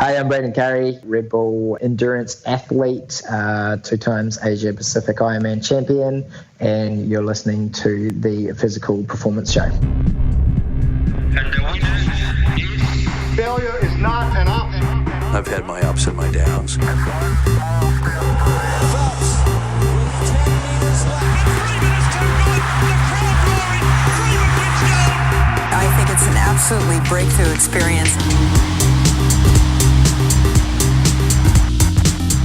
Hi, I'm Braden Currie, Red Bull endurance athlete, 2 times Asia Pacific Ironman Champion, and you're listening to the Physical Performance Show. Failure is not an option. I've had my ups and my downs. I think it's an absolutely breakthrough experience.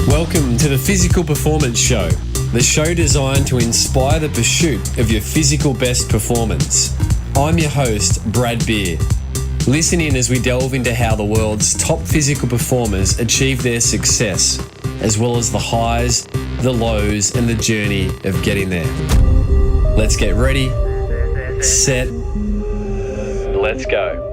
Welcome to the Physical Performance Show, the show designed to inspire the pursuit of your physical best performance. I'm your host, Brad Beer. Listen in as we delve into how the world's top physical performers achieve their success, as well as the highs, the lows, and the journey of getting there. Let's get ready, set, let's go.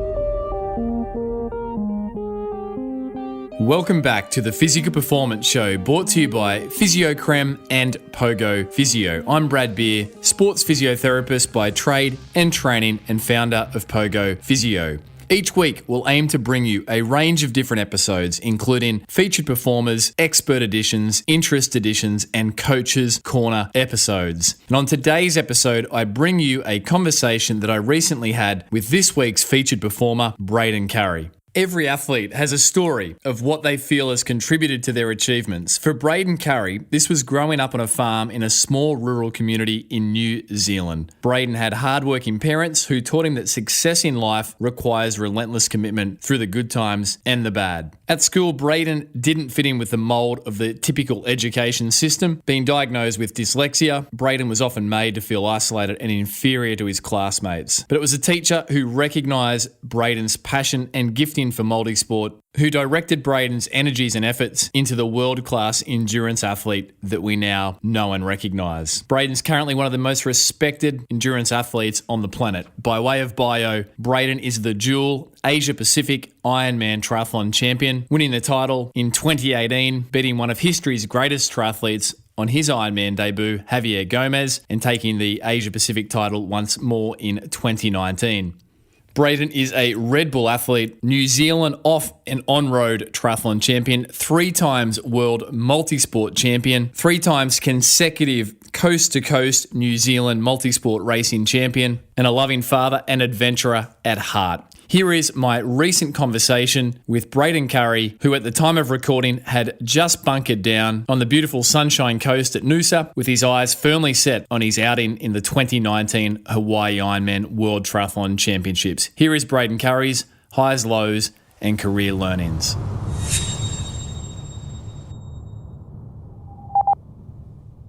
Welcome back to the Physical Performance Show, brought to you by Physiocrem and Pogo Physio. I'm Brad Beer, sports physiotherapist by trade and training and founder of Pogo Physio. Each week, we'll aim to bring you a range of different episodes, including featured performers, expert editions, interest editions, and Coach's Corner episodes. And on today's episode, I bring you a conversation that I recently had with this week's featured performer, Braden Currie. Every athlete has a story of what they feel has contributed to their achievements. For Braden Currie, this was growing up on a farm in a small rural community in New Zealand. Braden had hardworking parents who taught him that success in life requires relentless commitment through the good times and the bad. At school, Braden didn't fit in with the mold of the typical education system. Being diagnosed with dyslexia, Braden was often made to feel isolated and inferior to his classmates. But it was a teacher who recognised Braden's passion and gifting for multisport, who directed Braden's energies and efforts into the world-class endurance athlete that we now know and recognise. Braden's currently one of the most respected endurance athletes on the planet. By way of bio, Braden is the dual Asia Pacific Ironman Triathlon Champion, winning the title in 2018, beating one of history's greatest triathletes on his Ironman debut, Javier Gomez, and taking the Asia Pacific title once more in 2019. Braden is a Red Bull athlete, New Zealand off and on-road triathlon champion, 3 times World Multisport Champion, 3 times consecutive coast-to-coast New Zealand multisport racing champion, and a loving father and adventurer at heart. Here is my recent conversation with Braden Currie, who at the time of recording had just bunkered down on the beautiful Sunshine Coast at Noosa, with his eyes firmly set on his outing in the 2019 Hawaii Ironman World Triathlon Championships. Here is Braden Currie's highs, lows, and career learnings.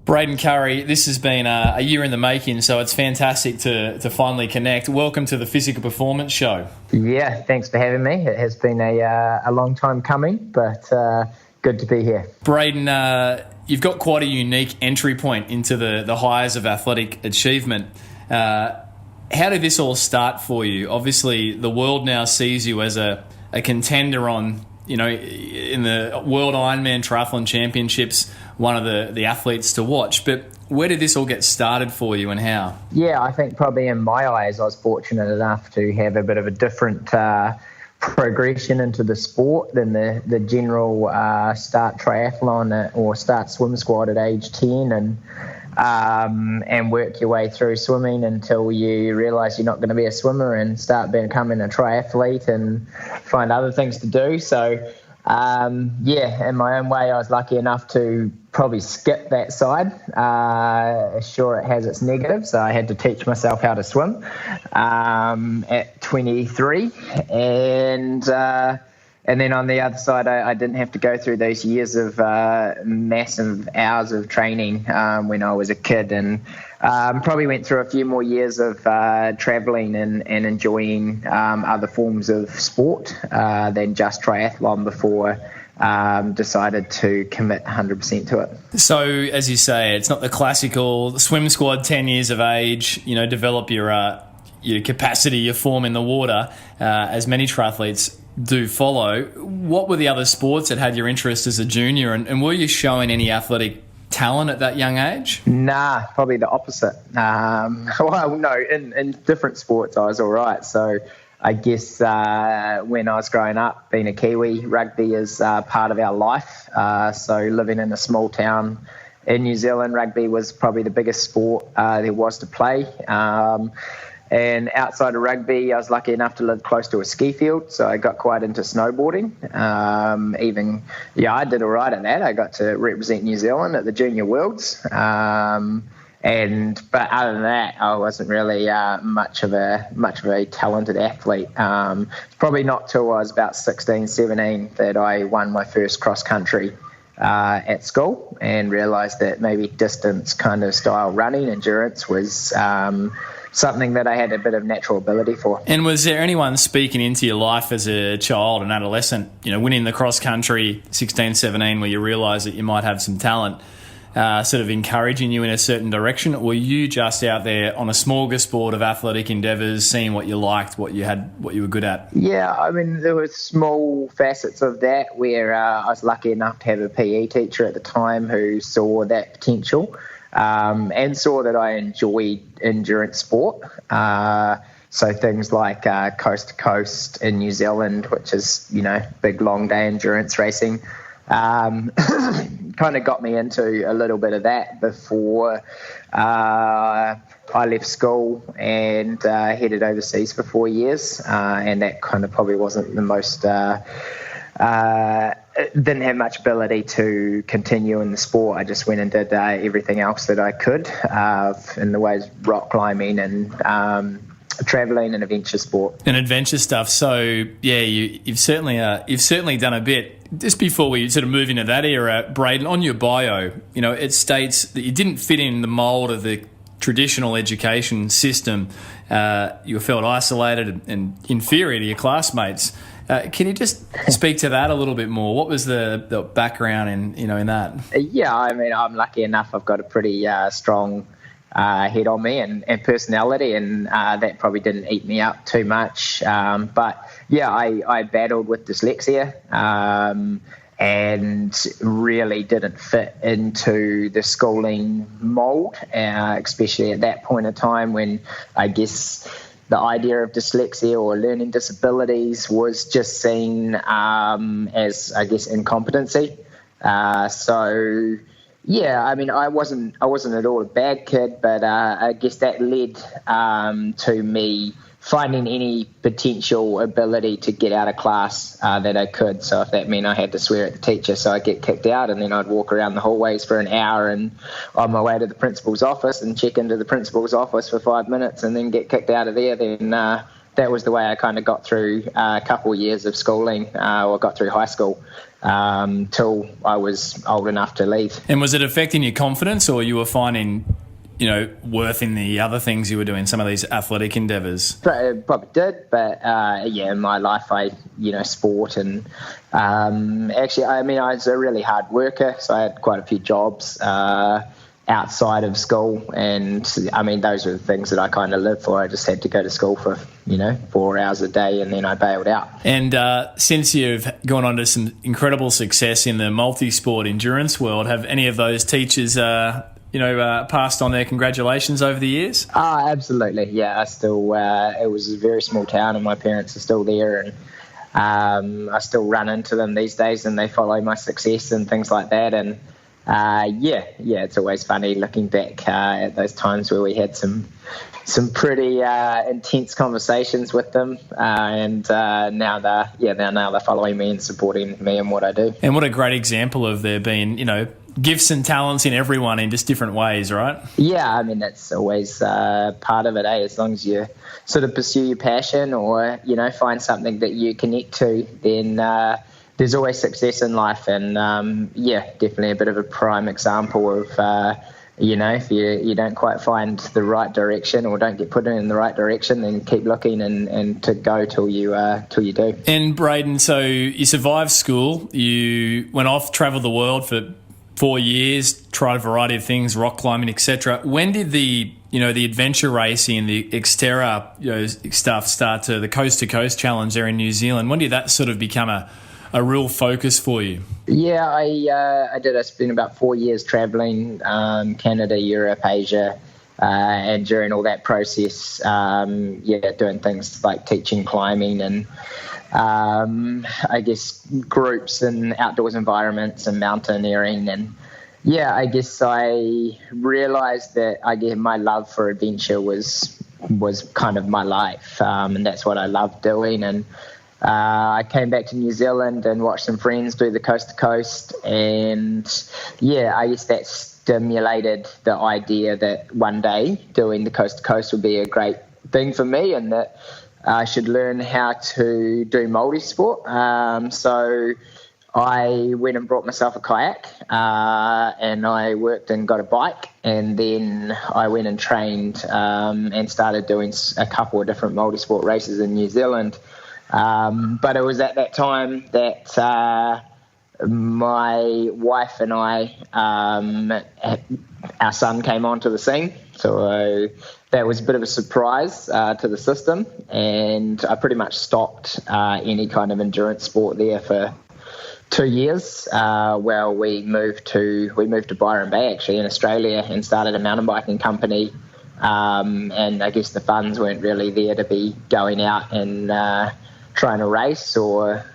Braden Currie, this has been a year in the making, so it's fantastic to finally connect. Welcome to the Physical Performance Show. Yeah, thanks for having me. It has been a long time coming, but good to be here. Braden, you've got quite a unique entry point into the highs of athletic achievement. How did this all start for you? Obviously, the world now sees you as a contender on, in the World Ironman Triathlon Championships, one of the athletes to watch. But where did this all get started for you and how? Yeah, I think probably in my eyes, I was fortunate enough to have a bit of a different progression into the sport than the general start triathlon or start swim squad at age 10 and work your way through swimming until you realise you're not going to be a swimmer and start becoming a triathlete and find other things to do. So, in my own way, I was lucky enough to probably skip that side. Sure, it has its negatives. So I had to teach myself how to swim at 23. And then on the other side, I didn't have to go through those years of massive hours of training when I was a kid, and probably went through a few more years of traveling and enjoying other forms of sport than just triathlon before decided to commit 100% to it. So, as you say, it's not the classical swim squad, 10 years of age, develop your capacity, your form in the water, as many triathletes do follow. What were the other sports that had your interest as a junior, and were you showing any athletic talent at that young age? Nah, probably the opposite. Well, no, in different sports I was all right. So I guess when I was growing up, being a Kiwi, rugby is part of our life. So living in a small town in New Zealand, rugby was probably the biggest sport there was to play. And outside of rugby, I was lucky enough to live close to a ski field, so I got quite into snowboarding. I did all right at that. I got to represent New Zealand at the Junior Worlds. But other than that, I wasn't really much of a talented athlete. It's probably not till I was about 16, 17 that I won my first cross country at school and realised that maybe distance kind of style running, endurance was something that I had a bit of natural ability for. And was there anyone speaking into your life as a child and adolescent, winning the cross country 16, 17, where you realised that you might have some talent, sort of encouraging you in a certain direction? Or were you just out there on a smorgasbord of athletic endeavours, seeing what you liked, what you were good at? Yeah, I mean, there were small facets of that where I was lucky enough to have a PE teacher at the time who saw that potential. And saw that I enjoyed endurance sport. So things like coast to coast in New Zealand, which is, big long day endurance racing, kind of got me into a little bit of that before I left school and headed overseas for 4 years. And that kind of probably wasn't the most... didn't have much ability to continue in the sport. I just went and did everything else that I could in the ways of rock climbing and travelling and adventure sport. And adventure stuff. So yeah, you've certainly done a bit. Just before we sort of move into that era, Braden, on your bio, it states that you didn't fit in the mould of the traditional education system. You felt isolated and inferior to your classmates. Can you just speak to that a little bit more? What was the background in that? Yeah, I mean, I'm lucky enough. I've got a pretty strong head on me and personality, and that probably didn't eat me up too much. But yeah, I battled with dyslexia and really didn't fit into the schooling mould, especially at that point in time when I guess the idea of dyslexia or learning disabilities was just seen as, I guess, incompetency. So, yeah, I mean, I wasn't at all a bad kid, but I guess that led to me finding any potential ability to get out of class that I could. So if that meant I had to swear at the teacher, so I'd get kicked out, and then I'd walk around the hallways for an hour and on my way to the principal's office and check into the principal's office for 5 minutes and then get kicked out of there, then that was the way I kind of got through a couple of years of schooling or got through high school till I was old enough to leave. And was it affecting your confidence, or you were finding worth in the other things you were doing, some of these athletic endeavours? It probably did, but in my life, sport and actually, I mean, I was a really hard worker, so I had quite a few jobs outside of school, and I mean, those were the things that I kind of lived for. I just had to go to school for 4 hours a day, and then I bailed out. And since you've gone on to some incredible success in the multi-sport endurance world, have any of those teachers passed on their congratulations over the years? Absolutely. Yeah, I still, it was a very small town and my parents are still there, and I still run into them these days and they follow my success and things like that. And it's always funny looking back at those times where we had some pretty intense conversations with them, and now they're following me and supporting me and what I do. And what a great example of there being, gifts and talents in everyone in just different ways, right? Yeah, I mean, that's always part of it, as long as you sort of pursue your passion or, find something that you connect to, then there's always success in life. And, definitely a bit of a prime example of, if you don't quite find the right direction or don't get put in the right direction, then keep looking and to go till you do. And Braden, so you survived school, you went off, travelled the world for 4 years, tried a variety of things, rock climbing, etc. When did the adventure racing, the Xterra stuff start to, the coast to coast challenge there in New Zealand? When did that sort of become a real focus for you? Yeah, I did. I spent about 4 years travelling, Canada, Europe, Asia, and during all that process, doing things like teaching climbing and I guess groups and outdoors environments and mountaineering. And I guess I realized that my love for adventure was kind of my life, and that's what I loved doing. And I came back to New Zealand and watched some friends do the coast to coast, and I guess that stimulated the idea that one day doing the coast to coast would be a great thing for me, and that I should learn how to do multi-sport. So I went and brought myself a kayak, and I worked and got a bike, and then I went and trained and started doing a couple of different multi-sport races in New Zealand. But it was at that time that my wife and I, our son came onto the scene. So that was a bit of a surprise to the system, and I pretty much stopped any kind of endurance sport there for 2 years. Well, we moved to Byron Bay, actually, in Australia, and started a mountain biking company. And I guess the funds weren't really there to be going out and trying to race or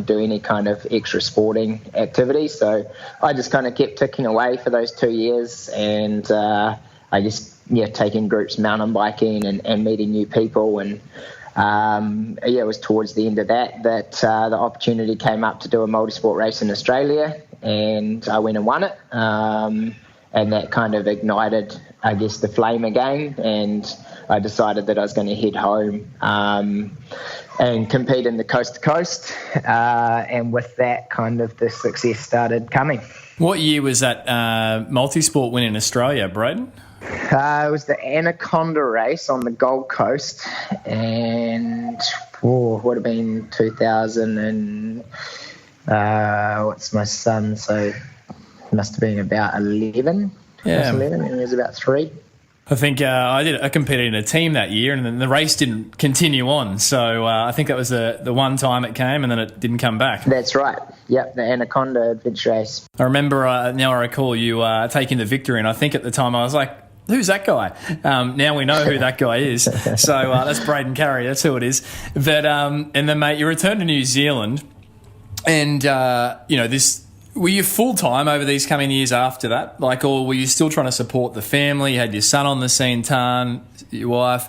do any kind of extra sporting activity. So I just kind of kept ticking away for those 2 years, and I just taking groups mountain biking and meeting new people. And it was towards the end of that the opportunity came up to do a multi-sport race in Australia, and I went and won it. And that kind of ignited, I guess, the flame again, and I decided that I was going to head home and compete in the coast to coast. And with that, kind of the success started coming. What year was that multi-sport win in Australia, Braden? It was the Anaconda race on the Gold Coast, and would have been 2000 and what's my son? So it must have been about 11. Yeah, 11, and he was about 3. I think I competed in a team that year, and then the race didn't continue on. So I think that was the one time it came, and then it didn't come back. That's right. Yep, the Anaconda adventure race. I remember now I recall you taking the victory, and I think at the time I was like, who's that guy? Now we know who that guy is. So that's Braden Curry. That's who it is. But and then, mate, you returned to New Zealand, and this. Were you full-time over these coming years after that? Or were you still trying to support the family? You had your son on the scene, Tan, your wife.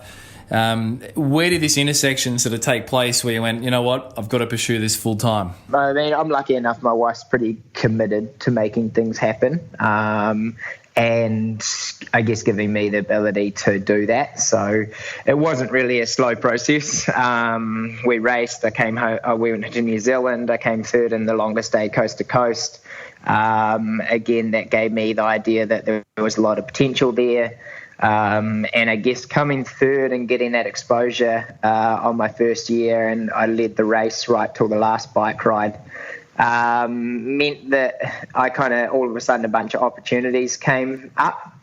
Where did this intersection sort of take place where you went, you know what, I've got to pursue this full-time? I mean, I'm lucky enough. My wife's pretty committed to making things happen. And I guess giving me the ability to do that. So it wasn't really a slow process. We raced. I came home. We went to New Zealand. I came third in the longest day coast to coast. Again, that gave me the idea that there was a lot of potential there. And I guess coming third and getting that exposure on my first year, and I led the race right till the last bike ride. Meant that I kind of all of a sudden a bunch of opportunities came up,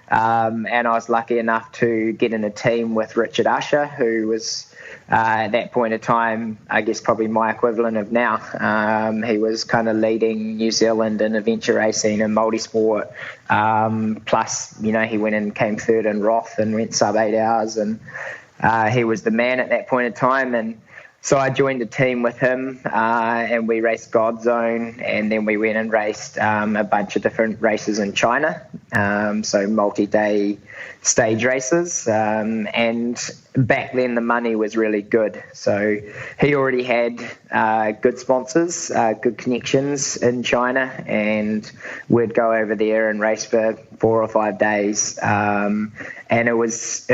and I was lucky enough to get in a team with Richard Usher, who was at that point of time, I guess probably my equivalent of now. He was kind of leading New Zealand in adventure racing and multisport. Plus, he went and came third in Roth and went sub 8 hours, and he was the man at that point in time. And so I joined a team with him, and we raced God Zone, and then we went and raced a bunch of different races in China, so multi-day stage races. And back then the money was really good. So he already had good sponsors, good connections in China, and we'd go over there and race for 4 or 5 days. And it was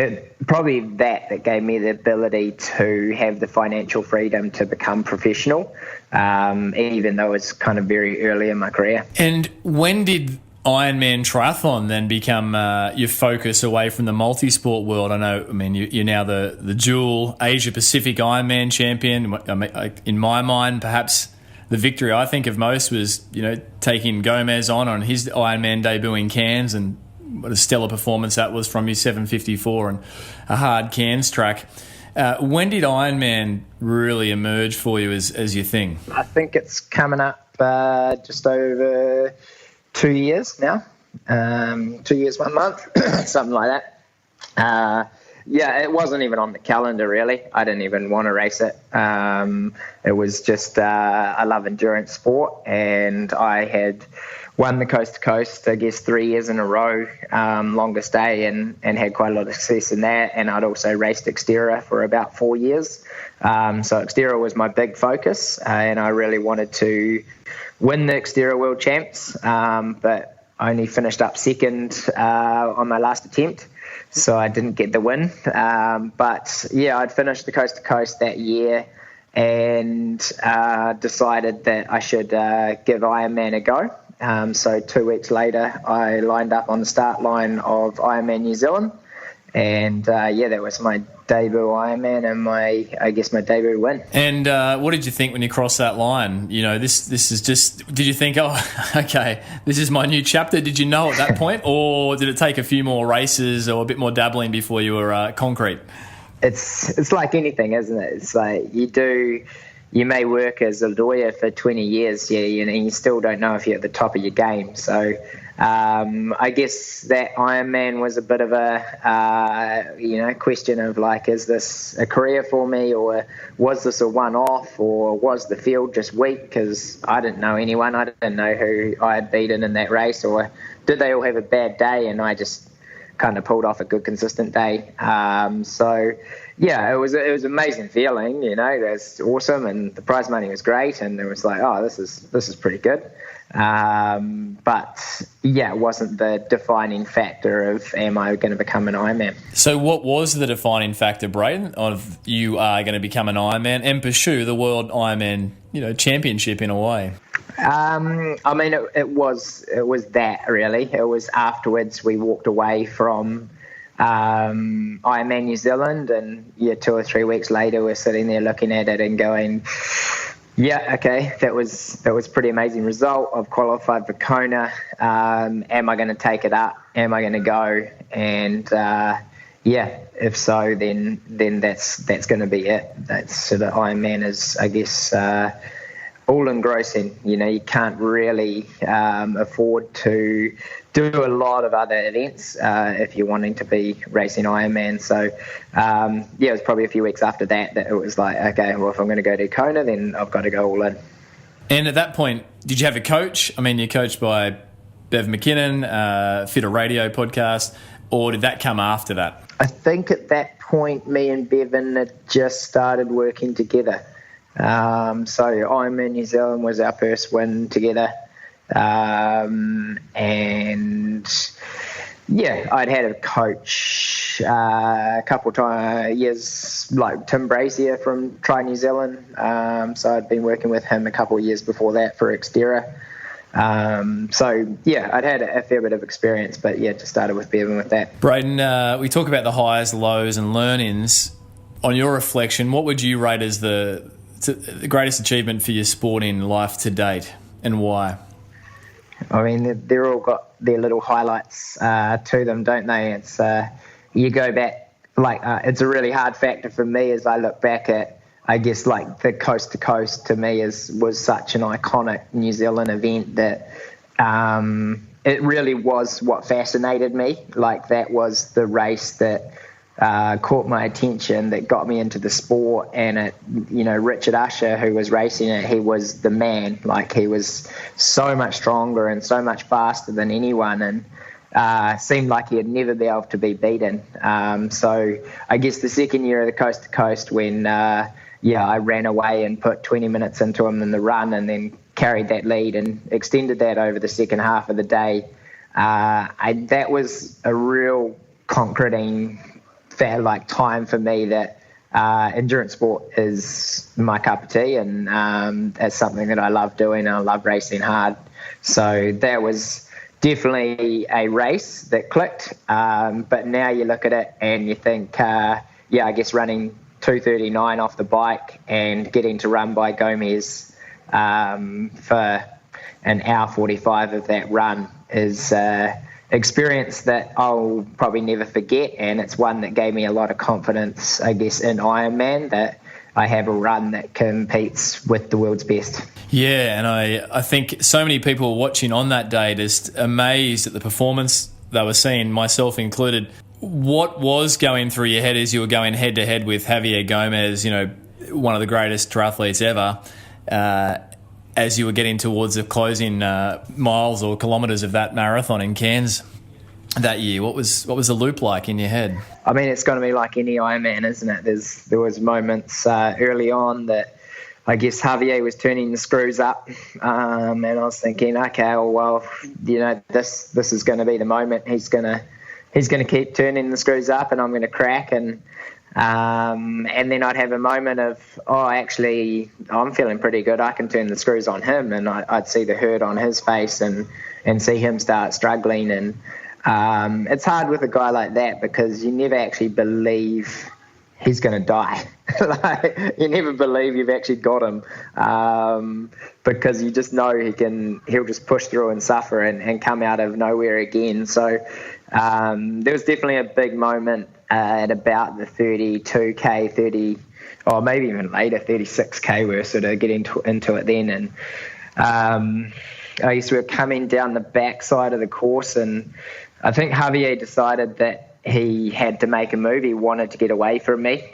probably that gave me the ability to have the financial freedom to become professional, even though it's kind of very early in my career. And when did Ironman Triathlon then become your focus away from the multi-sport world? You're now the dual Asia-Pacific Ironman champion. In my mind, perhaps the victory I think of most was, taking Gomez on his Ironman debut in Cairns, and what a stellar performance that was from his 754 and a hard Cairns track. When did Ironman really emerge for you as your thing? I think it's coming up just over 2 years now. 2 years, 1 month, something like that. Yeah, it wasn't even on the calendar, really. I didn't even want to race it. It was just, I love endurance sport, and I had won the Coast to Coast, I guess, 3 years in a row, longest day, and had quite a lot of success in that. And I'd also raced Xterra for about 4 years. So Xterra was my big focus, and I really wanted to win the Xterra World Champs, but I only finished up second on my last attempt. So I didn't get the win. But yeah, I'd finished the Coast to Coast that year and decided that I should give Ironman a go. So 2 weeks later, I lined up on the start line of Ironman New Zealand. And that was my debut Ironman and my debut win. And what did you think when you crossed that line? You know, this is just, did you think, oh, okay, this is my new chapter? Did you know at that point? Or did it take a few more races or a bit more dabbling before you were concrete? It's like anything, isn't it? It's like you may work as a lawyer for 20 years, and you still don't know if you're at the top of your game. So I guess that Ironman was a bit of a, question of like, is this a career for me, or was this a one-off, or was the field just weak because I didn't know anyone? I didn't know who I had beaten in that race, or did they all have a bad day and I just kind of pulled off a good, consistent day? Yeah, it was an amazing feeling, it was awesome, and the prize money was great, and it was like, oh, this is pretty good. But yeah, it wasn't the defining factor of am I going to become an Ironman. So what was the defining factor, Braden, of you are going to become an Ironman and pursue the World Ironman, Championship in a way? It was that, really. It was afterwards we walked away from Ironman New Zealand, and 2 or 3 weeks later we're sitting there looking at it and going, yeah, okay, that was pretty amazing result. I've qualified for Kona. Am I going to take it up? Am I going to go? And if so, then that's going to be it. That's sort of Ironman is, I guess, all engrossing. You can't really afford to do a lot of other events if you're wanting to be racing Ironman. So it was probably a few weeks after that it was like, okay, well, if I'm going to go to Kona, then I've got to go all in. And at that point, did you have a coach? I mean, you're coached by Bev McKinnon, Fitter Radio podcast, or did that come after that? I think at that point, me and Bevan had just started working together. So Ironman New Zealand was our first win together. And I'd had a coach a couple years, like Tim Brazier from Tri New Zealand. So I'd been working with him a couple of years before that for Xterra. I'd had a fair bit of experience, but just started with Bevan with that. Braden, we talk about the highs, lows and learnings. On your reflection, what would you rate as the greatest achievement for your sport in life to date, and why? I mean, they're all got their little highlights to them, don't they? It's you go back, it's a really hard factor for me as I look back at, I guess, like the Coast to Coast to me was such an iconic New Zealand event that it really was what fascinated me. Like, that was the race that caught my attention, that got me into the sport. And it, Richard Usher, who was racing it, he was the man. Like, he was so much stronger and so much faster than anyone, and seemed like he'd never be able to be beaten. So I guess the second year of the Coast to Coast, when I ran away and put 20 minutes into him in the run, and then carried that lead and extended that over the second half of the day, that was a real concreting time for me that endurance sport is my cup of tea, and it's something that I love doing, and I love racing hard. So that was definitely a race that clicked. But now you look at it and you think, I guess running 2:39 off the bike and getting to run by Gomez for an hour 45 of that run is experience that I'll probably never forget, and it's one that gave me a lot of confidence, I guess, in Ironman, that I have a run that competes with the world's best. Yeah, and I think so many people watching on that day just amazed at the performance they were seeing, myself included. What was going through your head as you were going head-to-head with Javier Gomez, one of the greatest triathletes ever, as you were getting towards the closing miles or kilometres of that marathon in Cairns that year? What was the loop like in your head? I mean, it's going to be like any Ironman, isn't it? There was moments early on that I guess Javier was turning the screws up, and I was thinking, okay, well, this is going to be the moment. He's going to keep turning the screws up, and I'm going to crack, and then I'd have a moment of, actually, I'm feeling pretty good. I can turn the screws on him, and I'd see the hurt on his face and see him start struggling. And it's hard with a guy like that because you never actually believe he's going to die. You never believe you've actually got him, because you just know he'll just push through and suffer and come out of nowhere again. So there was definitely a big moment at about the 32K, 30, or maybe even later, 36K. We were sort of getting into it then. And I guess we were coming down the backside of the course, and I think Javier decided that he had to make a move. He wanted to get away from me. He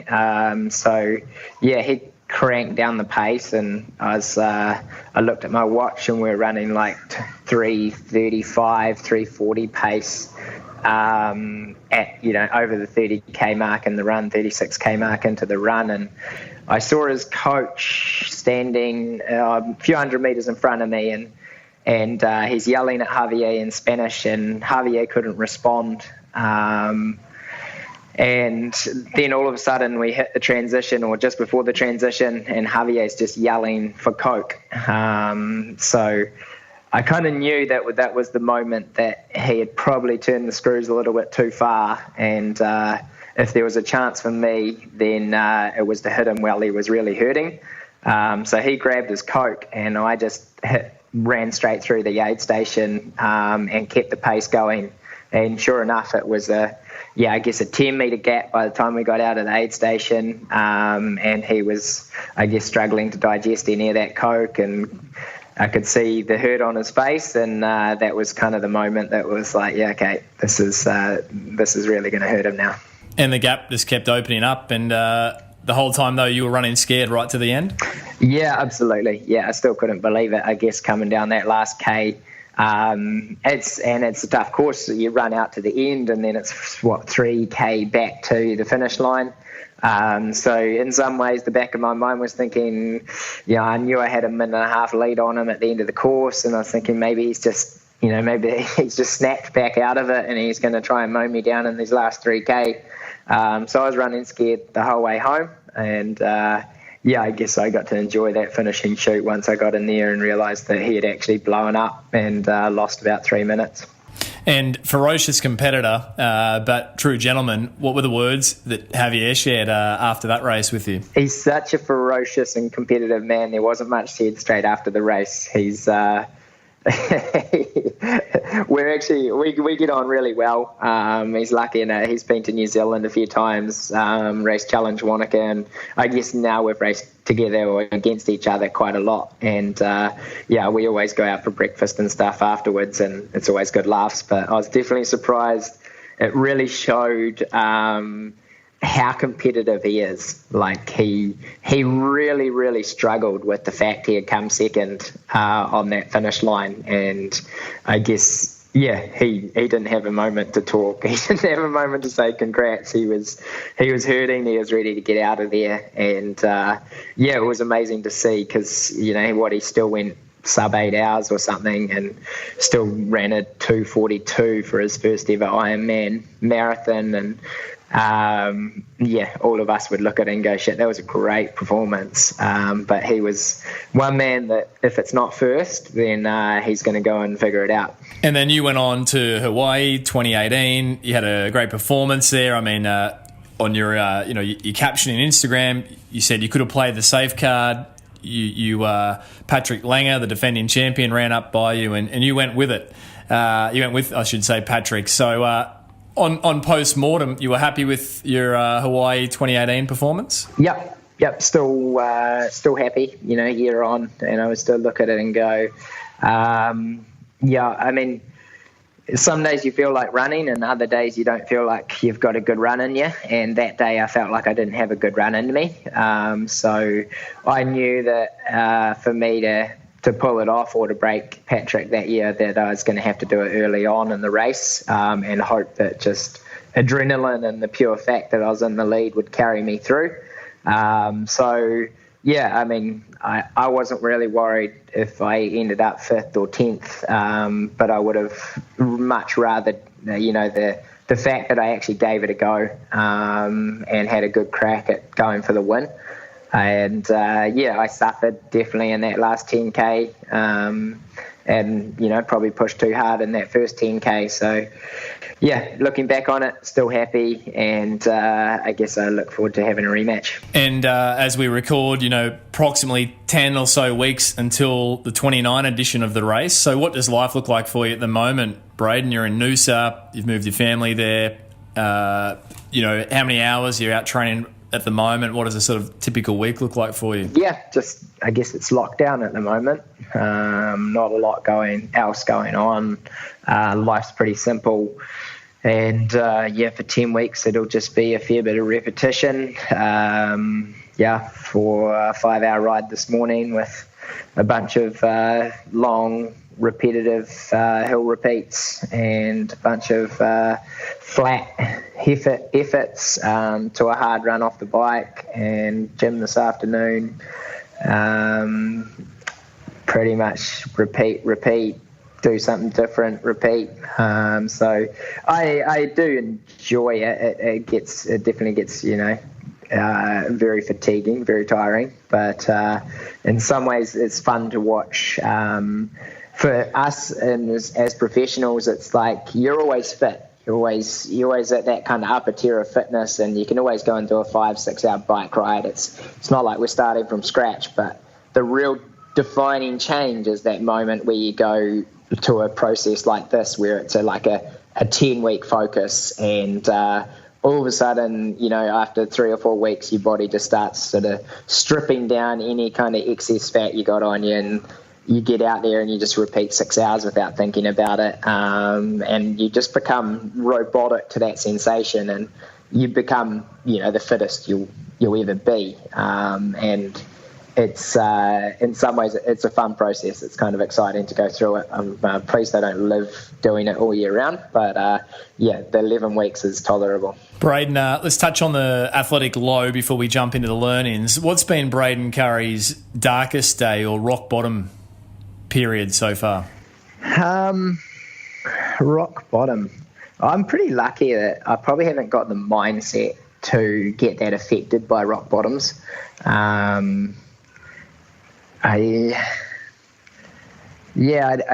cranked down the pace, and I looked at my watch, and we're running like 3:35, 3:40 pace at over the 30K mark in the run, 36K mark into the run. And I saw his coach standing a few hundred meters in front of me, and he's yelling at Javier in Spanish, and Javier couldn't respond. And then all of a sudden we hit the transition, or just before the transition, and Javier's just yelling for Coke. So I kind of knew that was the moment that he had probably turned the screws a little bit too far, and if there was a chance for me, then it was to hit him while he was really hurting. So he grabbed his Coke, and I just ran straight through the aid station and kept the pace going. And sure enough, it was a 10-metre gap by the time we got out of the aid station. And he was, struggling to digest any of that Coke. And I could see the hurt on his face. And that was kind of the moment that was like, this is really going to hurt him now. And the gap just kept opening up. And the whole time, though, you were running scared right to the end? Yeah, absolutely. Yeah, I still couldn't believe it, I guess, coming down that last K. It's a tough course. You run out to the end, and then it's 3K back to the finish line. So in some ways, the back of my mind was thinking, I knew I had a minute and a half lead on him at the end of the course, and I was thinking maybe he's just snapped back out of it, and he's going to try and mow me down in these last 3K. So I was running scared the whole way home, and I guess I got to enjoy that finishing shoot once I got in there and realised that he had actually blown up and lost about 3 minutes. And ferocious competitor, but true gentleman. What were the words that Javier shared after that race with you? He's such a ferocious and competitive man. There wasn't much said straight after the race. He's we get on really well. He's lucky in it. He's been to New Zealand a few times, raced Challenge Wanaka, and I guess now we've raced together or against each other quite a lot. And we always go out for breakfast and stuff afterwards, and it's always good laughs. But I was definitely surprised. It really showed how competitive he is. Like he really, really struggled with the fact he had come second on that finish line, and I guess he didn't have a moment to talk. He didn't have a moment to say congrats. He was hurting. He was ready to get out of there, and it was amazing to see because he still went sub 8 hours or something, and still ran a 2:42 for his first ever Ironman marathon. And all of us would look at it and go, shit, that was a great performance. But he was one man that if it's not first, then he's going to go and figure it out. And then you went on to Hawaii 2018. You had a great performance there. I mean, on your your caption in Instagram, you said you could have played the safe card. Patrick Langer, the defending champion, ran up by you, and you went with it. You went with, I should say, Patrick. So on post-mortem, you were happy with your Hawaii 2018 performance? Yep. Still happy, year on, and I would still look at it and go, I mean, some days you feel like running and other days you don't feel like you've got a good run in you. And that day I felt like I didn't have a good run in me. So I knew that for me to pull it off or to break Patrick that year, that I was going to have to do it early on in the race, and hope that just adrenaline and the pure fact that I was in the lead would carry me through. So yeah, I mean, I wasn't really worried if I ended up 5th or 10th, but I would have much rather, the fact that I actually gave it a go and had a good crack at going for the win. And I suffered definitely in that last 10K, and probably pushed too hard in that first 10K. So yeah, looking back on it, still happy, and I guess I look forward to having a rematch. And as we record, approximately 10 or so weeks until the 29 edition of the race. So what does life look like for you at the moment, Braden? You're in Noosa, you've moved your family there. How many hours you're out training at the moment? What does a sort of typical week look like for you? Yeah, I guess it's lockdown at the moment. Not a lot else going on. Life's pretty simple. And for 10 weeks, it'll just be a fair bit of repetition. For a 5-hour ride this morning with a bunch of long, repetitive hill repeats and a bunch of flat efforts to a hard run off the bike, and gym this afternoon. Pretty much repeat, do something different, repeat. So I do enjoy it. It definitely gets, very fatiguing, very tiring. But in some ways, it's fun to watch. For us and as professionals, it's like you're always fit. You're always at that kind of upper tier of fitness, and you can always go and do a 5-6 hour bike ride. It's not like we're starting from scratch, but the real defining change is that moment where you go to a process like this, where it's a 10-week focus, and all of a sudden, after 3 or 4 weeks, your body just starts sort of stripping down any kind of excess fat you got on you, and you get out there and you just repeat 6 hours without thinking about it, and you just become robotic to that sensation, and you become, the fittest you'll ever be, and it's in some ways it's a fun process. It's kind of exciting to go through it. I'm pleased I don't live doing it all year round, but the 11 weeks is tolerable. Braden, let's touch on the athletic low before we jump into the learnings. What's been Braden Curry's darkest day or rock bottom period so far? Rock bottom. I'm pretty lucky that I probably haven't got the mindset to get that affected by rock bottoms. I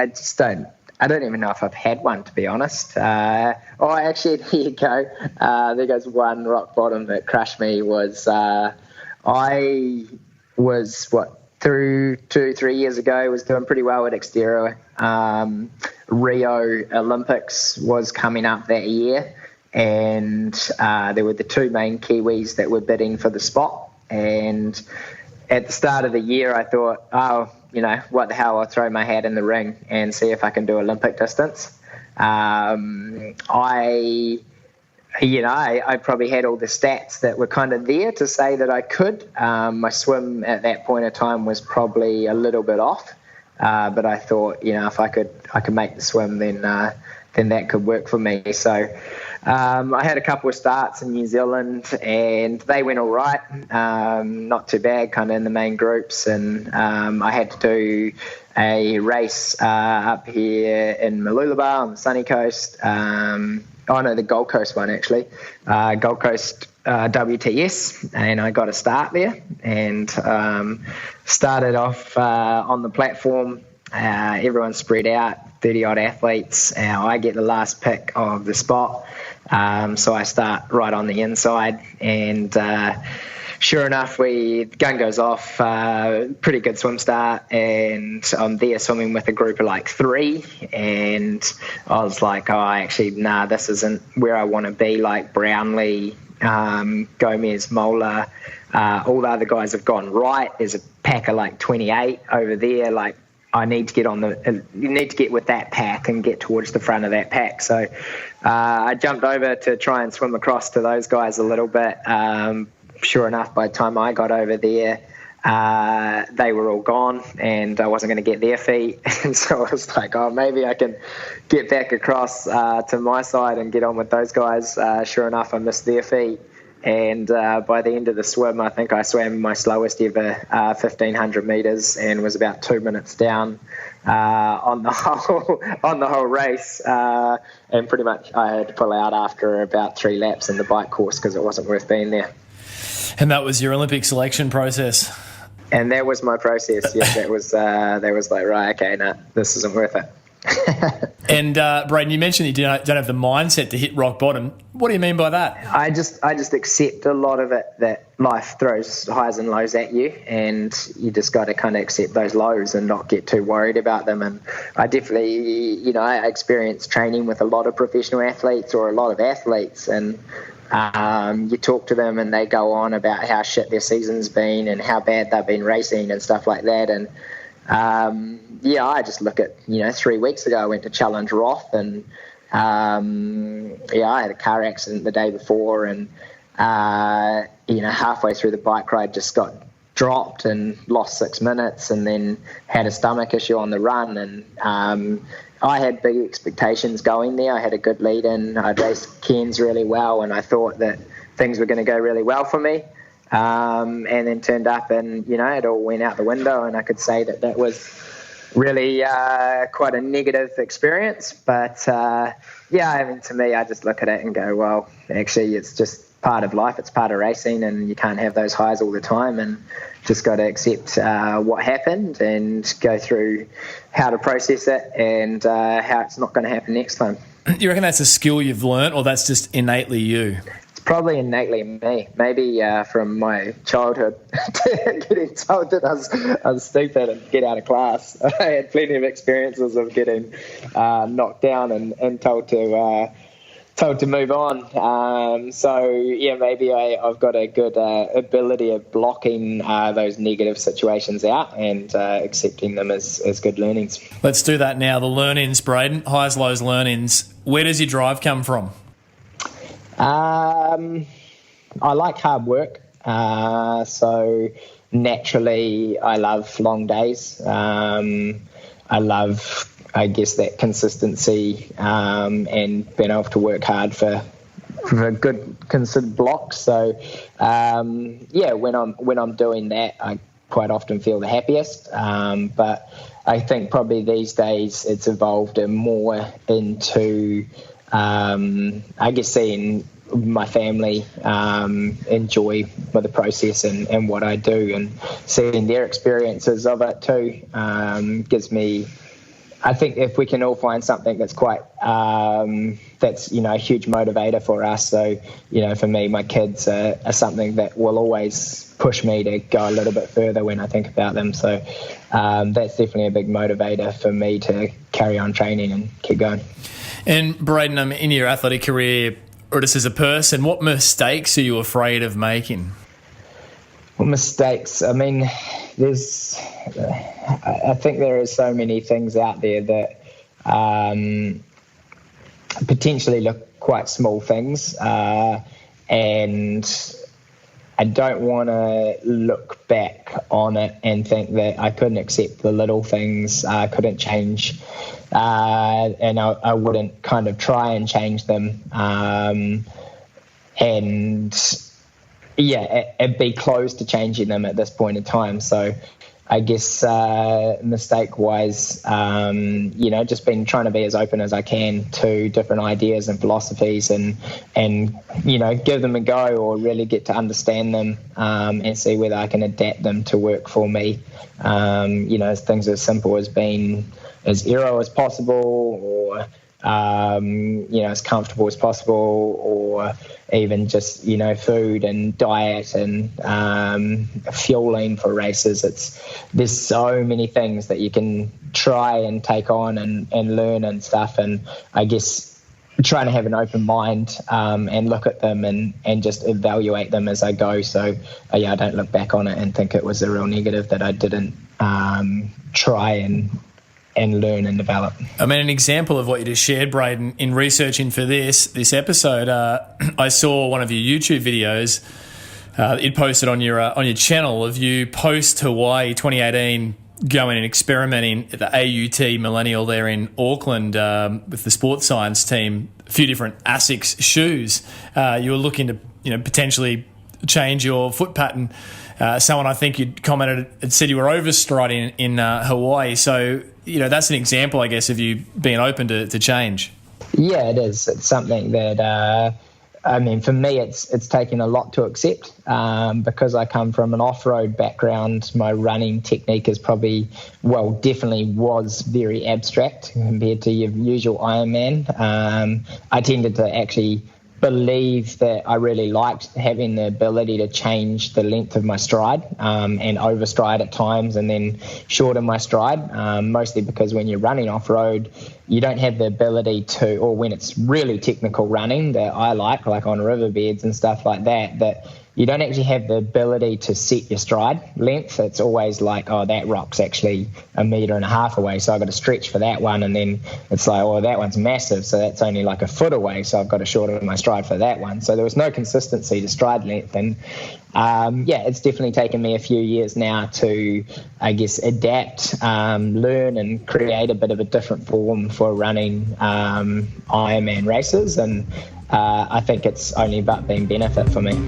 just don't. I don't even know if I've had one, to be honest. Actually, there you go. There goes one rock bottom that crushed me. I was 2-3 years ago, was doing pretty well at Xterra. Rio Olympics was coming up that year, and there were the 2 main Kiwis that were bidding for the spot. And at the start of the year, I thought, what the hell, I'll throw my hat in the ring and see if I can do Olympic distance. I probably had all the stats that were kind of there to say that I could. My swim at that point of time was probably a little bit off, but I thought, if I could make the swim, then that could work for me. So I had a couple of starts in New Zealand, and they went all right, not too bad, kind of in the main groups. And I had to do a race up here in Mooloolaba on the sunny coast. The Gold Coast one, actually. Gold Coast WTS, and I got a start there and started off on the platform. Everyone spread out, 30-odd athletes. I get the last pick of the spot, so I start right on the inside, and sure enough, the gun goes off, pretty good swim start, and I'm there swimming with a group of 3, and I was like, this isn't where I want to be. Brownlee, Gomez, Mola, all the other guys have gone right. There's a pack of 28 over there, I need to you need to get with that pack and get towards the front of that pack. So I jumped over to try and swim across to those guys a little bit. Sure enough, by the time I got over there, they were all gone and I wasn't going to get their feet. And so I was like, oh, maybe I can get back across to my side and get on with those guys. Sure enough, I missed their feet. And by the end of the swim, I think I swam my slowest ever 1,500 metres and was about 2 minutes down on the whole race. And pretty much I had to pull out after about 3 laps in the bike course because it wasn't worth being there. And that was your Olympic selection process? And that was my process, yes. That was like, right, okay, no, this isn't worth it. And Braden, you mentioned you don't have the mindset to hit rock bottom. What do you mean by that? I just accept a lot of it, that life throws highs and lows at you, and you just got to kind of accept those lows and not get too worried about them. And I definitely, I experienced training with a lot of professional athletes or a lot of athletes, and you talk to them and they go on about how shit their season's been and how bad they've been racing and stuff like that. And I just look at, 3 weeks ago I went to Challenge Roth and I had a car accident the day before, and halfway through the bike ride just got dropped and lost 6 minutes, and then had a stomach issue on the run. And I had big expectations going there. I had a good lead in. I'd raced Cairns really well, and I thought that things were going to go really well for me. And then turned up and, it all went out the window, and I could say that was really quite a negative experience. But, to me, I just look at it and go, well, actually, it's just part of life. It's part of racing, and you can't have those highs all the time, and just got to accept what happened and go through how to process it and how it's not going to happen next time. You reckon that's a skill you've learnt, or that's just innately you? Probably innately me. Maybe from my childhood, getting told that I was stupid and get out of class. I had plenty of experiences of getting knocked down and told to move on. Maybe I've got a good ability of blocking those negative situations out and accepting them as good learnings. Let's do that now. The learnings, Braden. Highs, lows, learnings. Where does your drive come from? I like hard work. So naturally, I love long days. I love, I guess, that consistency and being able to work hard for good considered blocks. So, when I'm doing that, I quite often feel the happiest. But I think probably these days it's evolved more into seeing my family enjoy the process and what I do, and seeing their experiences of it too gives me, I think if we can all find something that's quite that's a huge motivator for us. So for me, my kids are something that will always push me to go a little bit further when I think about them. So that's definitely a big motivator for me to carry on training and keep going. And Braden, in your athletic career, or just as a person, what mistakes are you afraid of making? Well, mistakes, I mean, I think there are so many things out there that potentially look quite small things, and I don't want to look back on it and think that I couldn't accept the little things, I couldn't change, and I wouldn't kind of try and change them. It'd be close to changing them at this point in time. So I guess mistake-wise, just been trying to be as open as I can to different ideas and philosophies and give them a go, or really get to understand them and see whether I can adapt them to work for me. Things as simple as being as aero as possible, or as comfortable as possible, or even just food and diet and fueling for races. There's so many things that you can try and take on and learn and stuff, and I guess trying to have an open mind and look at them and just evaluate them as I go. So I don't look back on it and think it was a real negative that I didn't try and learn and develop. I mean, an example of what you just shared, Braden, in researching for this episode, I saw one of your YouTube videos you'd posted on your channel of you post Hawaii 2018 going and experimenting at the AUT Millennial there in Auckland with the sports science team, a few different ASICS shoes. You were looking to potentially change your foot pattern. Someone I think you'd commented and said you were overstriding in Hawaii. So, that's an example, I guess, of you being open to change. Yeah, it is. It's something that, for me, it's taken a lot to accept because I come from an off-road background. My running technique is definitely was very abstract compared to your usual Ironman. I tended to actually believe that I really liked having the ability to change the length of my stride and overstride at times and then shorten my stride, mostly because when you're running off-road, you don't have the ability to, or when it's really technical running that I like on riverbeds and stuff like that you don't actually have the ability to set your stride length. It's always like, oh, that rock's actually 1.5 meters away, so I've got to stretch for that one. And then it's like, oh, that one's massive, so that's only like 1 foot away, so I've got to shorten my stride for that one. So there was no consistency to stride length. And it's definitely taken me a few years now to, I guess, adapt, learn and create a bit of a different form for running Ironman races. And I think it's only about being benefit for me.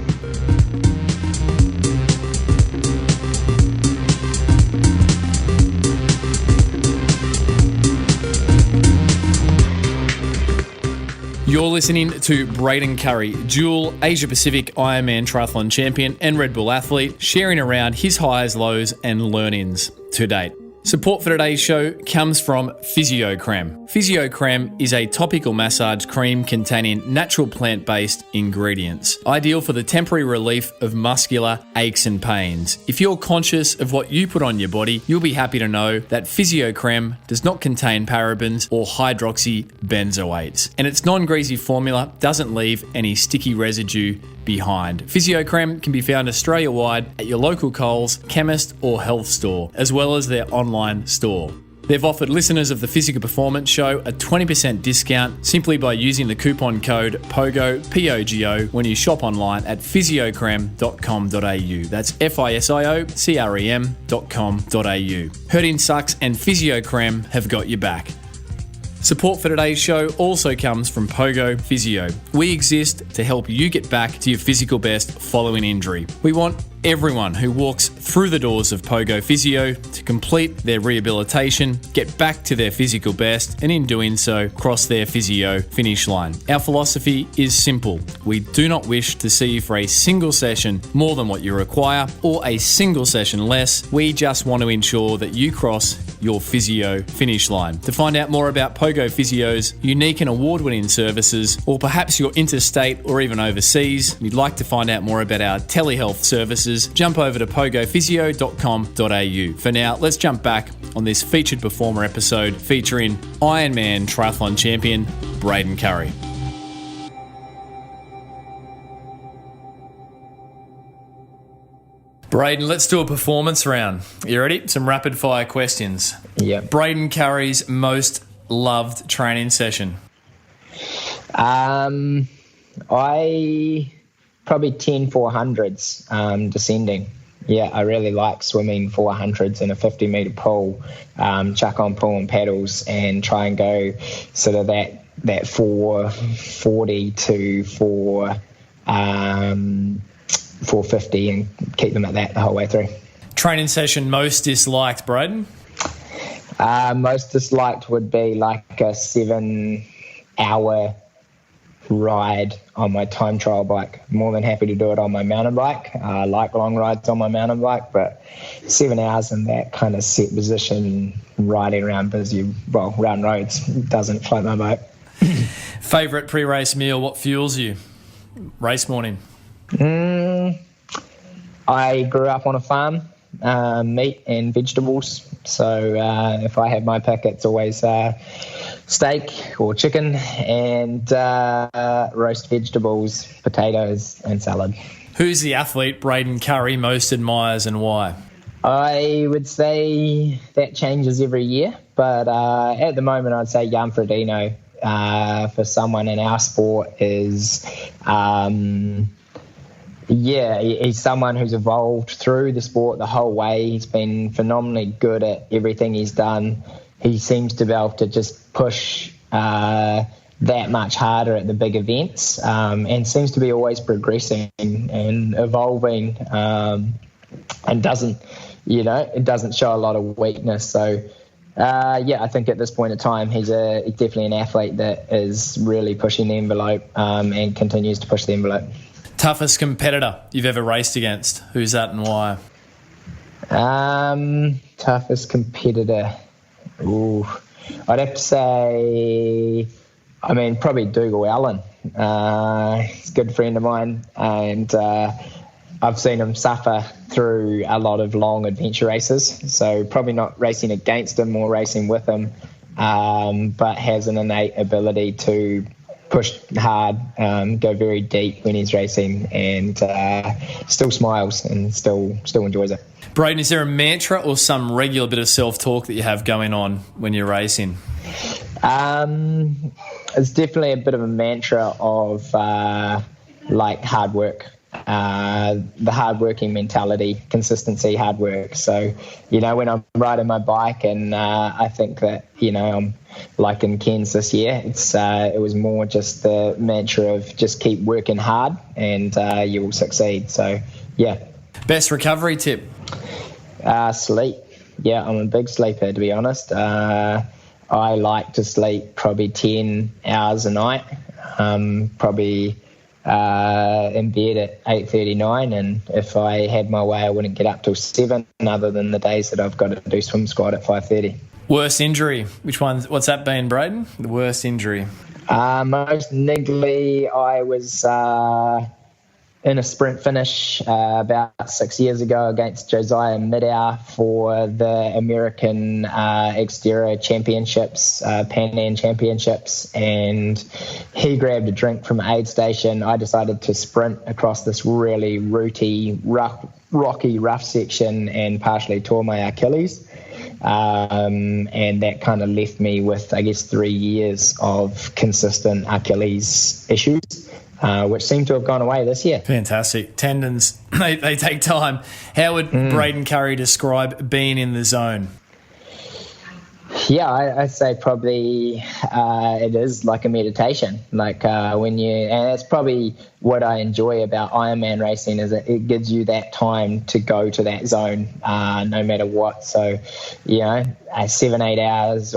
You're listening to Braden Currie, dual Asia-Pacific Ironman Triathlon Champion and Red Bull athlete, sharing around his highs, lows and learnings to date. Support for today's show comes from PhysioCreme. PhysioCreme is a topical massage cream containing natural plant-based ingredients, ideal for the temporary relief of muscular aches and pains. If you're conscious of what you put on your body, you'll be happy to know that PhysioCreme does not contain parabens or hydroxybenzoates, and its non-greasy formula doesn't leave any sticky residue behind. PhysioCreme can be found Australia-wide at your local Coles, chemist or health store, as well as their online store. They've offered listeners of the Physical Performance Show a 20% discount simply by using the coupon code POGO, P-O-G-O, when you shop online at physiocreme.com.au. That's physiocrem.com.au. Hurting sucks and PhysioCreme have got your back. Support for today's show also comes from Pogo Physio. We exist to help you get back to your physical best following injury. We want everyone who walks through the doors of Pogo Physio to complete their rehabilitation, get back to their physical best, and in doing so, cross their physio finish line. Our philosophy is simple. We do not wish to see you for a single session more than what you require or a single session less. We just want to ensure that you cross your physio finish line. To find out more about Pogo Physio's unique and award-winning services, or perhaps you're interstate or even overseas, you'd like to find out more about our telehealth services, jump over to pogophysio.com.au. For now, let's jump back on this featured performer episode featuring Ironman Triathlon Champion Braden Currie. Braden, let's do a performance round. You ready? Some rapid fire questions. Yeah. Braden Currie's most loved training session. I probably 10 400s descending. Yeah, I really like swimming 400s in a 50-meter pool, chuck on pool and paddles and try and go sort of that 440 to 450 and keep them at that the whole way through. Training session most disliked, Braden? Most disliked would be like a 7-hour ride on my time trial bike. More than happy to do it on my mountain bike. I like long rides on my mountain bike, but 7 hours in that kind of set position riding around round roads doesn't float my boat. Favourite pre-race meal, what fuels you? Race morning? I grew up on a farm, meat and vegetables. So if I have my pick, it's always steak or chicken and roast vegetables, potatoes and salad. Who's the athlete Braden Currie most admires and why? I would say that changes every year, but at the moment I'd say Jan Frodeno for someone in our sport is, he's someone who's evolved through the sport the whole way. He's been phenomenally good at everything he's done. He seems to be able to just push that much harder at the big events, and seems to be always progressing and evolving, and doesn't show a lot of weakness. So I think at this point in time he's definitely an athlete that is really pushing the envelope, and continues to push the envelope. Toughest competitor you've ever raced against? Who's that and why? Toughest competitor. Ooh, I'd have to say, probably Dougal Allen. He's a good friend of mine, and I've seen him suffer through a lot of long adventure races. So probably not racing against him, more racing with him, but has an innate ability to push hard, go very deep when he's racing, and still smiles and still enjoys it. Braden, is there a mantra or some regular bit of self-talk that you have going on when you're racing? It's definitely a bit of a mantra of hard work, the hard-working mentality, consistency, hard work. So, when I'm riding my bike and I think that, I'm like in Cairns this year, it was more just the mantra of just keep working hard and you will succeed. So, yeah. Best recovery tip? Sleep. Yeah, I'm a big sleeper, to be honest. I like to sleep probably 10 hours a night, probably in bed at 8:39, and if I had my way I wouldn't get up till 7, other than the days that I've got to do swim squad at 5:30. Worst injury? What's that been, Braden? The worst injury? Most niggly, I was in a sprint finish about 6 years ago against Josiah Midhour for the American Exterior Championships, Pan Am Championships, and he grabbed a drink from an aid station. I decided to sprint across this really rocky, rough section and partially tore my Achilles. And that kind of left me with, 3 years of consistent Achilles issues, which seem to have gone away this year. Fantastic. Tendons, they take time. How would Braden Curry describe being in the zone? Yeah, I'd say probably it is like a meditation. And that's probably what I enjoy about Ironman racing, is that it gives you that time to go to that zone, no matter what. So, 7 hours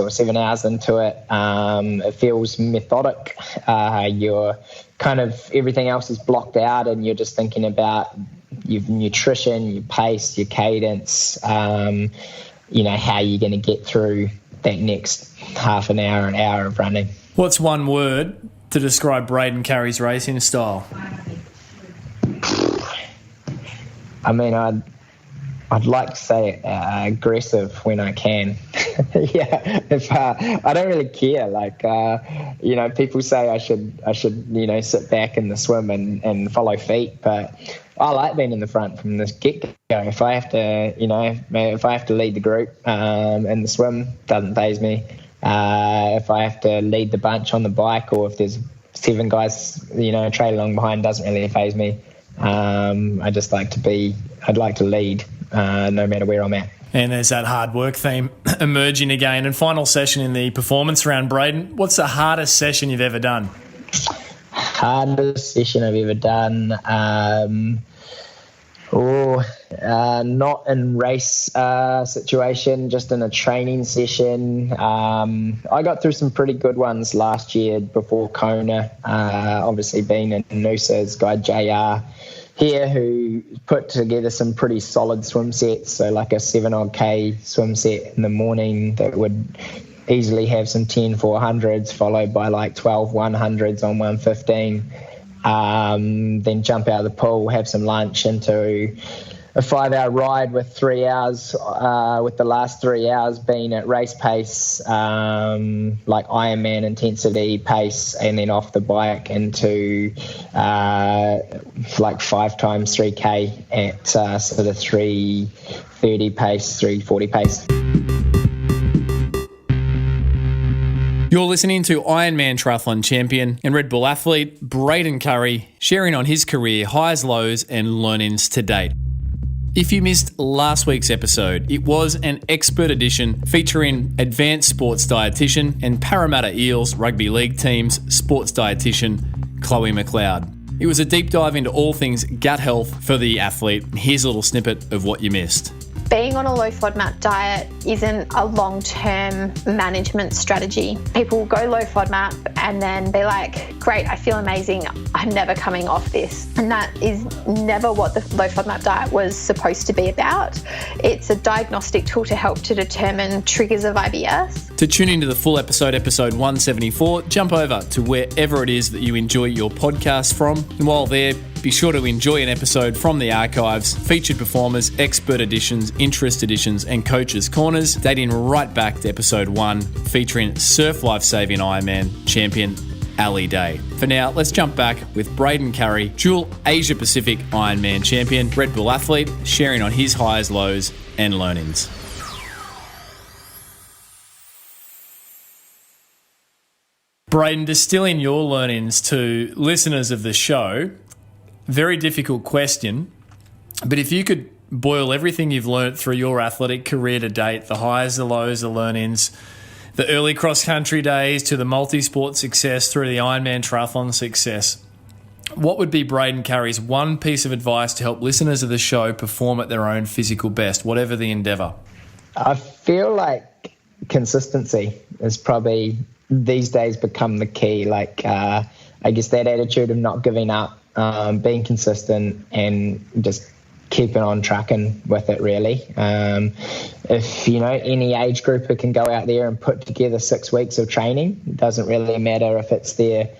into it, it feels methodic. You're kind of, everything else is blocked out, and you're just thinking about your nutrition, your pace, your cadence, how you're going to get through that next half an hour of running. What's one word to describe Braden Curry's racing style? I'd like to say aggressive when I can. Yeah, if I don't really care. People say I should sit back in the swim and follow feet, but I like being in the front from the get-go. If I have to lead the group in the swim, doesn't faze me. If I have to lead the bunch on the bike, or if there's 7 guys, trail along behind, doesn't really faze me. I'd like to lead, no matter where I'm at. And there's that hard work theme emerging again. And final session in the performance round, Braden, what's the hardest session you've ever done? Hardest session I've ever done? Not in race situation, just in a training session. I got through some pretty good ones last year before Kona. Obviously being in Noosa's guy JR here, who put together some pretty solid swim sets. So like a 7-odd-K swim set in the morning that would easily have some 10 400s followed by like 12 100s on 115. Then jump out of the pool, have some lunch into 5-hour ride with 3 hours, with the last 3 hours being at race pace, like Ironman intensity pace, and then off the bike into like 5 times 3K at sort of 3:30 pace, 3:40 pace. You're listening to Ironman Triathlon Champion and Red Bull athlete Braden Currie sharing on his career highs, lows and learnings to date. If you missed last week's episode, it was an expert edition featuring advanced sports dietitian and Parramatta Eels rugby league team's sports dietitian Chloe McLeod. It was a deep dive into all things gut health for the athlete. Here's a little snippet of what you missed. Being on a low FODMAP diet isn't a long-term management strategy. People go low FODMAP and then they're like, great, I feel amazing, I'm never coming off this. And that is never what the low FODMAP diet was supposed to be about. It's a diagnostic tool to help to determine triggers of IBS. To tune into the full episode 174, jump over to wherever it is that you enjoy your podcast from. And while there, be sure to enjoy an episode from the archives, featured performers, expert editions, interest editions, and coaches' corners, dating right back to episode 1, featuring surf life-saving Ironman champion Ali Day. For now, let's jump back with Braden Currie, dual Asia Pacific Ironman champion, Red Bull athlete, sharing on his highs, lows, and learnings. Braden, distilling your learnings to listeners of the show, very difficult question, but if you could boil everything you've learnt through your athletic career to date, the highs, the lows, the learnings, the early cross-country days to the multi-sport success through the Ironman triathlon success, what would be Braden Currie's one piece of advice to help listeners of the show perform at their own physical best, whatever the endeavour? I feel like consistency is probably these days become the key. Like, I guess that attitude of not giving up, being consistent and just keeping on trucking with it, really. If, any age grouper can go out there and put together 6 weeks of training, it doesn't really matter if it's the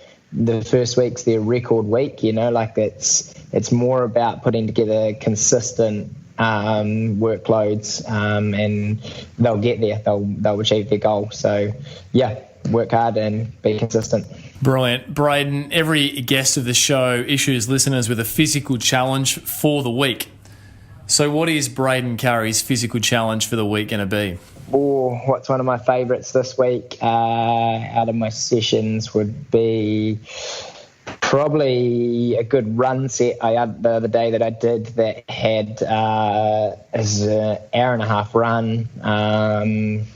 first week's their record week, it's more about putting together consistent workloads, and they'll get there, they'll achieve their goal. So, yeah, work hard and be consistent. Brilliant. Braden, every guest of the show issues listeners with a physical challenge for the week. So what is Braden Currie's physical challenge for the week going to be? What's one of my favourites this week out of my sessions would be probably a good run set. I had the other day that I did that had is an hour and a half run,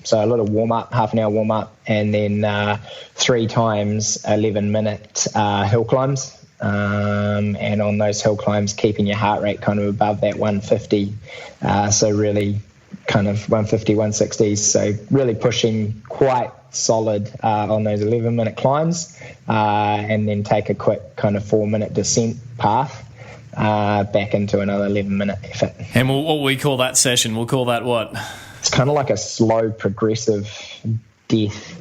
so a little warm up, half an hour warm up, and then 3 times 11-minute hill climbs. And on those hill climbs, keeping your heart rate kind of above that 150. So really kind of 150, 160s. So really pushing quite solid on those 11-minute climbs, and then take a quick kind of 4-minute descent path back into another 11-minute effort. And what we call that session, we'll call that what? It's kind of like a slow progressive death.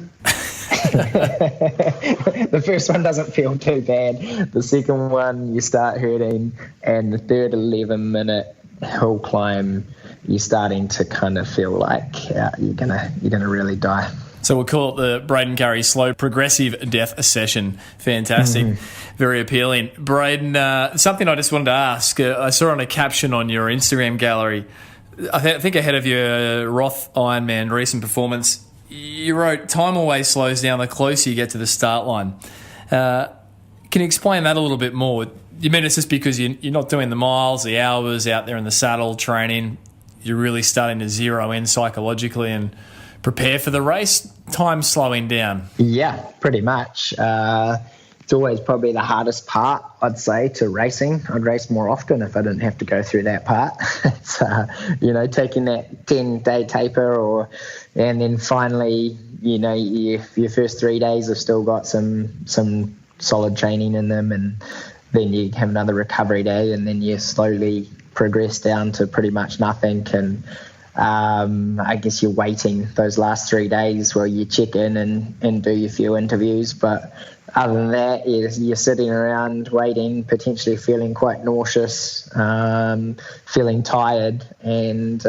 The first one doesn't feel too bad. The second one you start hurting, and the third 11-minute hill climb you're starting to kind of feel like you're gonna really die. So we'll call it the Braden Currie slow progressive death session. Fantastic. Mm-hmm. Very appealing. Braden, something I just wanted to ask. I saw on a caption on your Instagram gallery, I think ahead of your Roth Ironman recent performance, you wrote, "Time always slows down the closer you get to the start line." Can you explain that a little bit more? You mean it's just because you're not doing the miles, the hours out there in the saddle training, you're really starting to zero in psychologically and prepare for the race, time slowing down? Yeah, pretty much. It's always probably the hardest part, I'd say, to racing. I'd race more often if I didn't have to go through that part. It's, taking that 10-day taper and then finally, your first 3 days have still got some solid training in them, and then you have another recovery day, and then you slowly progress down to pretty much nothing. And I guess you're waiting those last 3 days where you check in and do your few interviews, but other than that, you're sitting around waiting, potentially feeling quite nauseous, feeling tired, and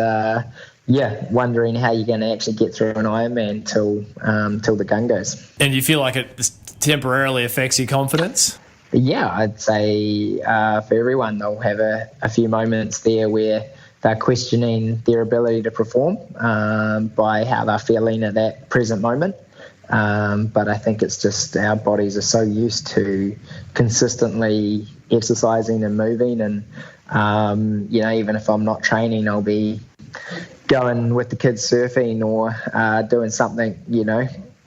wondering how you're going to actually get through an Ironman till the gun goes. And you feel like it temporarily affects your confidence? Yeah, I'd say for everyone, they'll have a few moments there where they're questioning their ability to perform by how they're feeling at that present moment. But I think it's just our bodies are so used to consistently exercising and moving, and even if I'm not training, I'll be going with the kids surfing or doing something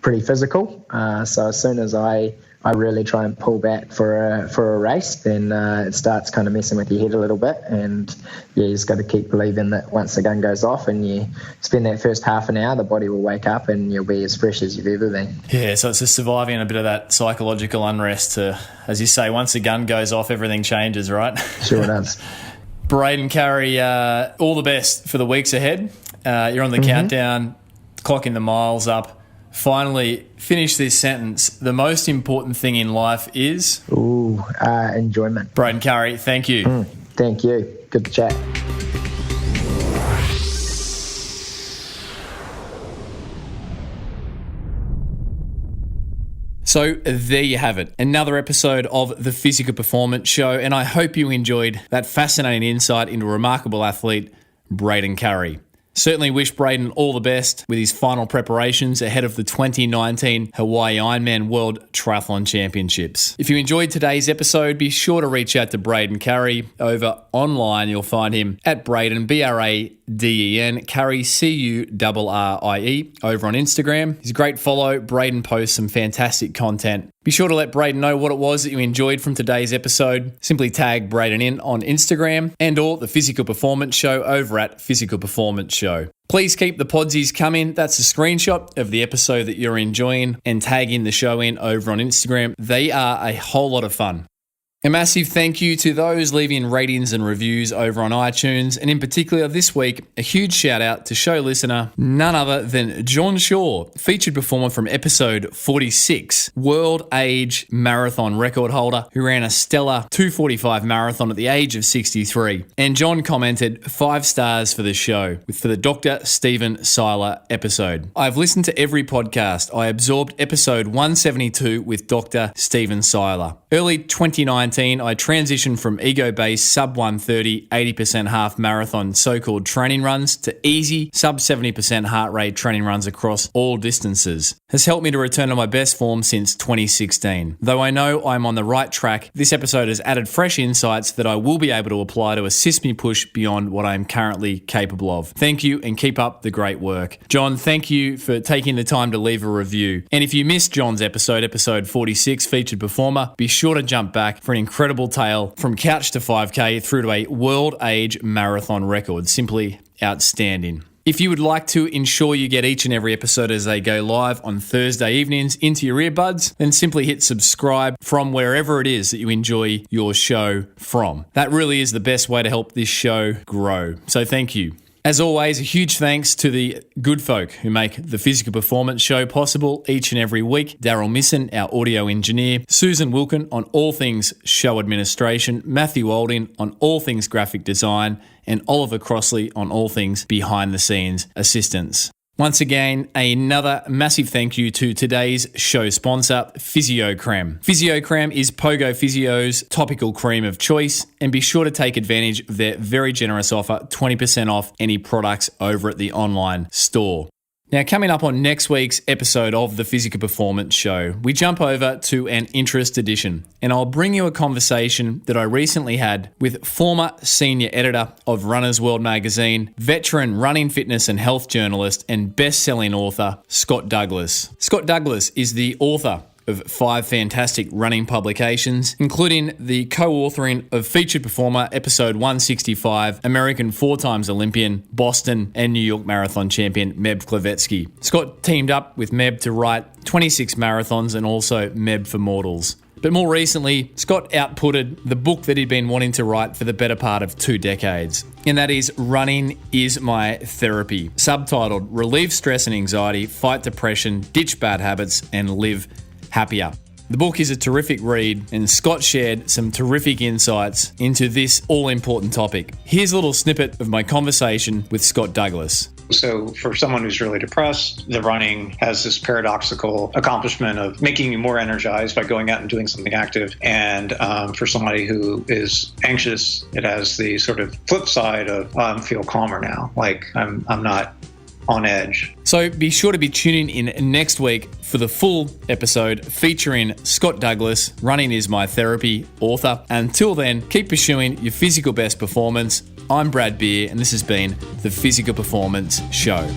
pretty physical. So as soon as I really try and pull back for a race, then it starts kind of messing with your head a little bit, and you just got to keep believing that once the gun goes off and you spend that first half an hour, the body will wake up and you'll be as fresh as you've ever been. Yeah, so it's just surviving a bit of that psychological unrest to, as you say, once the gun goes off, everything changes, right? Sure does. Braden Curry, all the best for the weeks ahead. You're on the countdown, clocking the miles up. Finally, finish this sentence. The most important thing in life is? Enjoyment. Braden Curry, thank you. Thank you. Good to chat. So there you have it, another episode of the Physical Performance Show, and I hope you enjoyed that fascinating insight into a remarkable athlete, Braden Curry. Certainly wish Braden all the best with his final preparations ahead of the 2019 Hawaii Ironman World Triathlon Championships. If you enjoyed today's episode, be sure to reach out to Braden Curry over online. You'll find him at Braden, Braden, Curry, Currie, over on Instagram. He's a great follow. Braden posts some fantastic content. Be sure to let Braden know what it was that you enjoyed from today's episode. Simply tag Braden in on Instagram and/or the Physical Performance Show over at Physical Performance Show. Please keep the podsies coming. That's a screenshot of the episode that you're enjoying and tag in the show in over on Instagram. They are a whole lot of fun. A massive thank you to those leaving ratings and reviews over on iTunes, and in particular this week, a huge shout out to show listener, none other than John Shaw, featured performer from episode 46, world age marathon record holder who ran a stellar 2:45 marathon at the age of 63. And John commented 5 stars for the show, for the Dr. Stephen Seiler episode. I've listened to every podcast. I absorbed episode 172 with Dr. Stephen Seiler. Early 2019, I transitioned from ego-based sub-130, 80% half marathon so-called training runs to easy sub-70% heart rate training runs across all distances. Has helped me to return to my best form since 2016. Though I know I'm on the right track, this episode has added fresh insights that I will be able to apply to assist me push beyond what I am currently capable of. Thank you and keep up the great work. John, thank you for taking the time to leave a review. And if you missed John's episode 46, featured performer, be sure to jump back for an incredible tale from couch to 5K through to a world age marathon record. Simply outstanding. If you would like to ensure you get each and every episode as they go live on Thursday evenings into your earbuds, then simply hit subscribe from wherever it is that you enjoy your show from. That really is the best way to help this show grow. So thank you. As always, a huge thanks to the good folk who make the Physical Performance Show possible each and every week. Daryl Misson, our audio engineer, Susan Wilkin on all things show administration, Matthew Olding on all things graphic design, and Oliver Crossley on all things behind the scenes assistance. Once again, another massive thank you to today's show sponsor, PhysioCreme. PhysioCreme is Pogo Physio's topical cream of choice, and be sure to take advantage of their very generous offer, 20% off any products over at the online store. Now, coming up on next week's episode of the Physical Performance Show, we jump over to an interest edition, and I'll bring you a conversation that I recently had with former senior editor of Runner's World magazine, veteran running fitness and health journalist, and best-selling author, Scott Douglas. Scott Douglas is the author of 5 fantastic running publications, including the co-authoring of Featured Performer, episode 165, American 4-times Olympian, Boston and New York Marathon champion, Meb Klavetsky. Scott teamed up with Meb to write 26 marathons and also Meb for Mortals. But more recently, Scott outputted the book that he'd been wanting to write for the better part of 2 decades, and that is Running is My Therapy, subtitled Relieve Stress and Anxiety, Fight Depression, Ditch Bad Habits, and Live Happier. The book is a terrific read, and Scott shared some terrific insights into this all-important topic. Here's a little snippet of my conversation with Scott Douglas. So for someone who's really depressed, the running has this paradoxical accomplishment of making you more energized by going out and doing something active. And for somebody who is anxious, it has the sort of flip side of, I feel calmer now. Like I'm not on edge. So be sure to be tuning in next week for the full episode featuring Scott Douglas, Running is My Therapy author. Until then, keep pursuing your physical best performance. I'm Brad Beer, and this has been the Physical Performance Show.